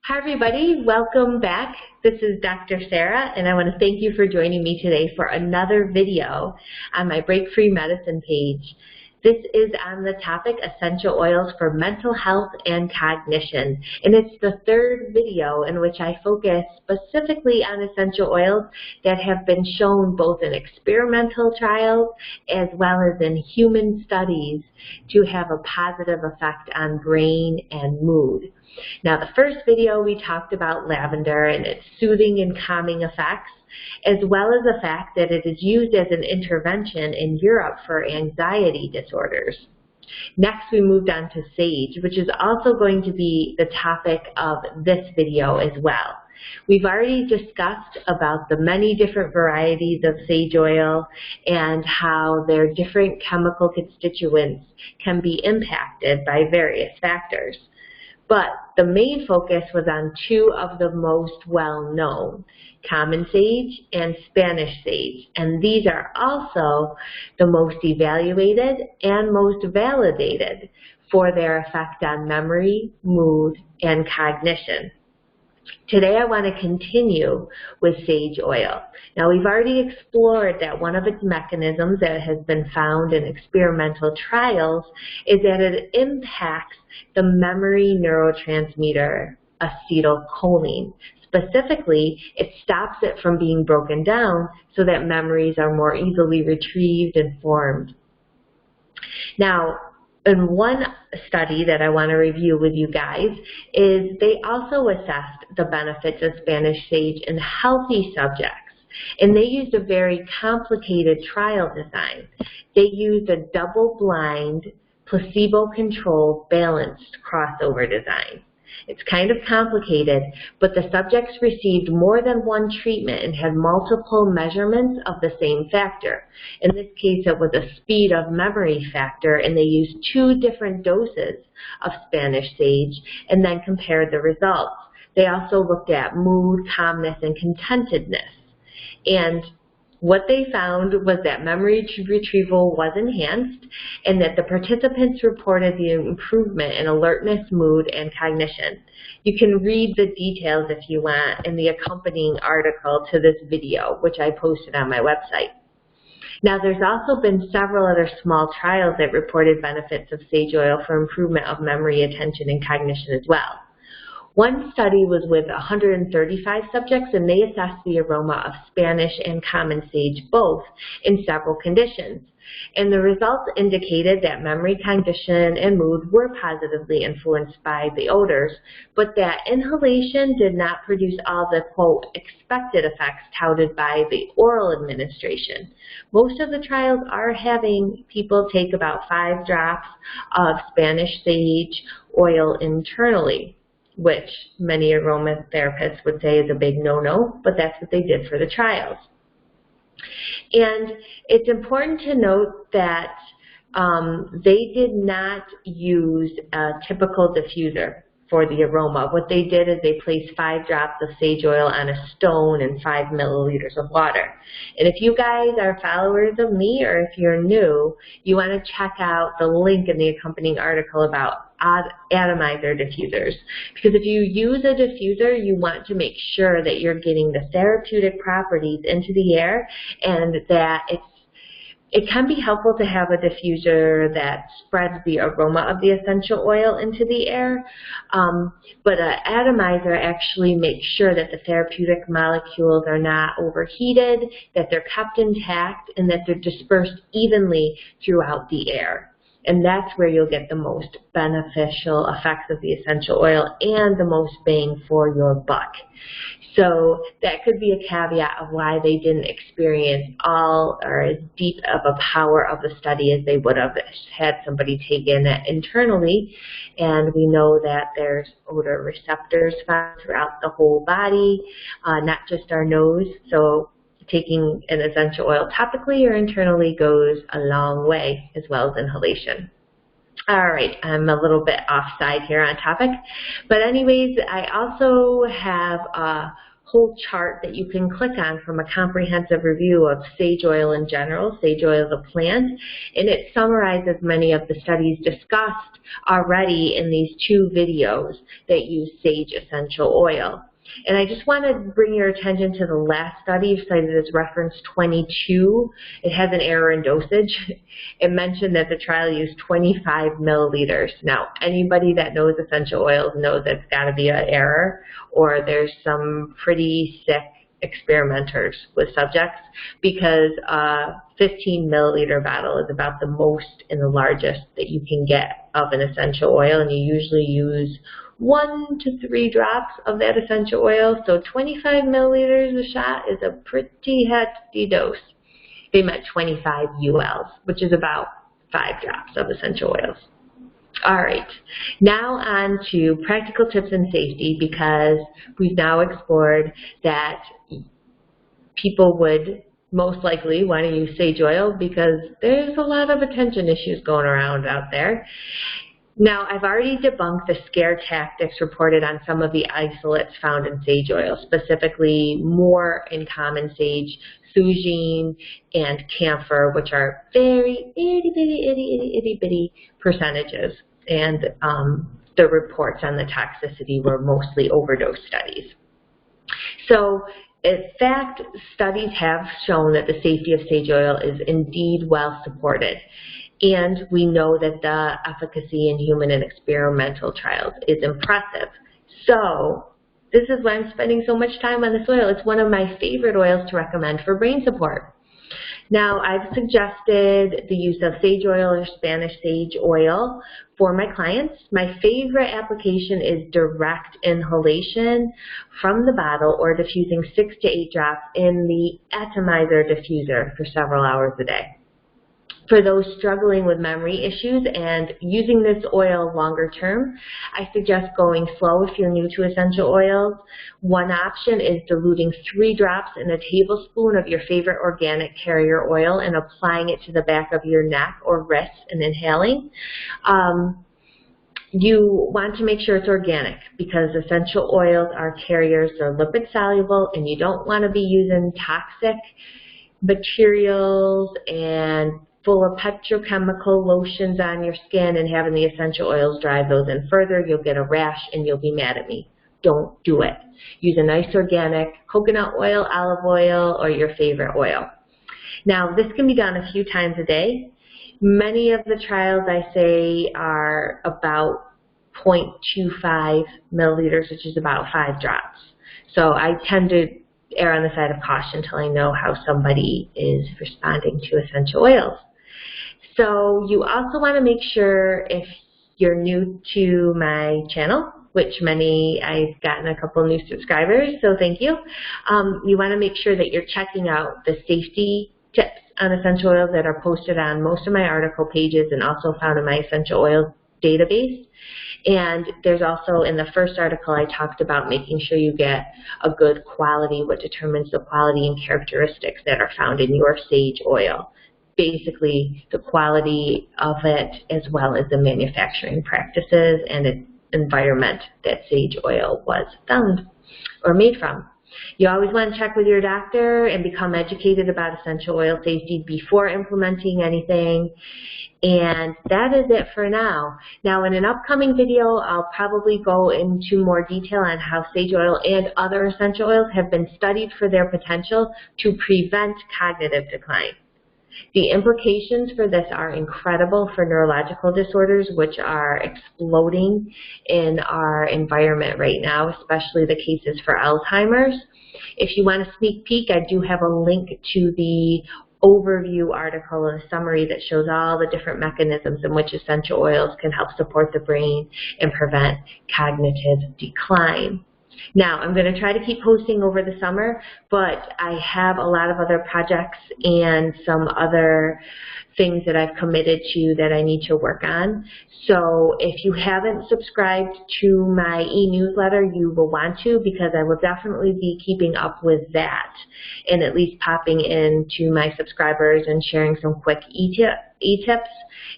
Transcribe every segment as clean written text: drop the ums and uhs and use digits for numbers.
Hi everybody, welcome back. This is Dr. Sarah and I want to thank you for joining me today for another video on my Break Free Medicine page. This is on the topic essential oils for mental health and cognition, and it's the third video in which I focus specifically on essential oils that have been shown both in experimental trials as well as in human studies to have a positive effect on brain and mood. Now, the first video we talked about lavender and its soothing and calming effects, as well as the fact that it is used as an intervention in Europe for anxiety disorders. Next, we moved on to sage, which is also going to be the topic of this video as well. We've already discussed about the many different varieties of sage oil and how their different chemical constituents can be impacted by various factors. But the main focus was on two of the most well-known, common sage and Spanish sage, and these are also the most evaluated and most validated for their effect on memory, mood, and cognition. Today I want to continue with sage oil. Now, we've already explored that one of its mechanisms that has been found in experimental trials is that it impacts the memory neurotransmitter acetylcholine. Specifically, it stops it from being broken down so that memories are more easily retrieved and formed. Now, in one study that I want to review with you guys is they also assessed the benefits of Spanish sage in healthy subjects. And they used a very complicated trial design. They used a double-blind, placebo-controlled, balanced crossover design. It's kind of complicated, but the subjects received more than one treatment and had multiple measurements of the same factor. In this case, it was a speed of memory factor, and they used two different doses of Spanish sage and then compared the results. They also looked at mood, calmness, and contentedness. And what they found was that memory retrieval was enhanced and that the participants reported the improvement in alertness, mood, and cognition. You can read the details if you want in the accompanying article to this video, which I posted on my website. Now, there's also been several other small trials that reported benefits of sage oil for improvement of memory, attention, and cognition as well. One study was with 135 subjects, and they assessed the aroma of Spanish and common sage both in several conditions. And the results indicated that memory, cognition, and mood were positively influenced by the odors, but that inhalation did not produce all the, quote, expected effects touted by the oral administration. Most of the trials are having people take about 5 drops of Spanish sage oil internally, which many aromatherapists would say is a big no-no, but that's what they did for the trials. And it's important to note that they did not use a typical diffuser for the aroma. What they did is they placed 5 drops of sage oil on a stone and 5 milliliters of water. And if you guys are followers of me or if you're new, you want to check out the link in the accompanying article about atomizer diffusers. Because if you use a diffuser, you want to make sure that you're getting the therapeutic properties into the air and that it can be helpful to have a diffuser that spreads the aroma of the essential oil into the air, but an atomizer actually makes sure that the therapeutic molecules are not overheated, that they're kept intact, and that they're dispersed evenly throughout the air. And that's where you'll get the most beneficial effects of the essential oil and the most bang for your buck. So that could be a caveat of why they didn't experience all or as deep of a power of the study as they would have had somebody take in it internally. And we know that there's odor receptors found throughout the whole body, not just our nose. So taking an essential oil topically or internally goes a long way, as well as inhalation. All right, I'm a little bit offside here on topic, but anyways, I also have a whole chart that you can click on from a comprehensive review of sage oil in general, sage oil the plant, and it summarizes many of the studies discussed already in these 2 videos that use sage essential oil. And I just want to bring your attention to the last study cited as reference 22. It has an error in dosage. It mentioned that the trial used 25 milliliters. Now, anybody that knows essential oils knows that's got to be an error, or there's some pretty sick experimenters with subjects, because a 15 milliliter bottle is about the most and the largest that you can get of an essential oil, and you usually use 1 to 3 drops of that essential oil. So 25 milliliters a shot is a pretty hefty dose. They meant 25 ULs, which is about 5 drops of essential oils. All right, now on to practical tips and safety, because we've now explored that people would most likely want to use sage oil because there's a lot of attention issues going around out there. Now, I've already debunked the scare tactics reported on some of the isolates found in sage oil, specifically more in common sage, thujine, and camphor, which are very itty bitty percentages. And the reports on the toxicity were mostly overdose studies. So, in fact, studies have shown that the safety of sage oil is indeed well supported. And we know that the efficacy in human and experimental trials is impressive. So this is why I'm spending so much time on this oil. It's one of my favorite oils to recommend for brain support. Now, I've suggested the use of sage oil or Spanish sage oil for my clients. My favorite application is direct inhalation from the bottle or diffusing 6 to 8 drops in the atomizer diffuser for several hours a day. For those struggling with memory issues and using this oil longer term, I suggest going slow if you're new to essential oils. One option is diluting 3 drops in a tablespoon of your favorite organic carrier oil and applying it to the back of your neck or wrists and inhaling. You want to make sure it's organic because essential oils are carriers, they're lipid soluble, and you don't want to be using toxic materials and full of petrochemical lotions on your skin and having the essential oils drive those in further. You'll get a rash and you'll be mad at me. Don't do it. Use a nice organic coconut oil, olive oil, or your favorite oil. Now, this can be done a few times a day. Many of the trials I say are about 0.25 milliliters, which is about 5 drops. So I tend to err on the side of caution until I know how somebody is responding to essential oils. So you also want to make sure, if you're new to my channel, which I've gotten a couple new subscribers, so thank you. You want to make sure that you're checking out the safety tips on essential oils that are posted on most of my article pages and also found in my essential oils database. And there's also, in the first article, I talked about making sure you get a good quality, what determines the quality and characteristics that are found in your sage oil. Basically, the quality of it as well as the manufacturing practices and the environment that sage oil was found or made from. You always want to check with your doctor and become educated about essential oil safety before implementing anything. And that is it for now. Now, in an upcoming video, I'll probably go into more detail on how sage oil and other essential oils have been studied for their potential to prevent cognitive decline. The implications for this are incredible for neurological disorders, which are exploding in our environment right now, especially the cases for Alzheimer's. If you want a sneak peek, I do have a link to the overview article, a summary that shows all the different mechanisms in which essential oils can help support the brain and prevent cognitive decline. Now, I'm going to try to keep posting over the summer, but I have a lot of other projects and some other things that I've committed to that I need to work on. So if you haven't subscribed to my e-newsletter, you will want to, because I will definitely be keeping up with that and at least popping into my subscribers and sharing some quick e-tips,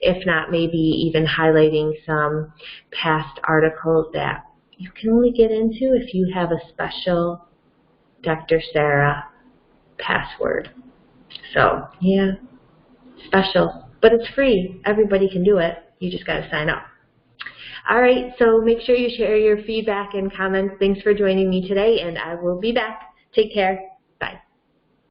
if not maybe even highlighting some past articles that you can only get into if you have a special Dr. Sarah password. So, yeah, special. But it's free. Everybody can do it. You just got to sign up. All right, so make sure you share your feedback and comments. Thanks for joining me today, and I will be back. Take care.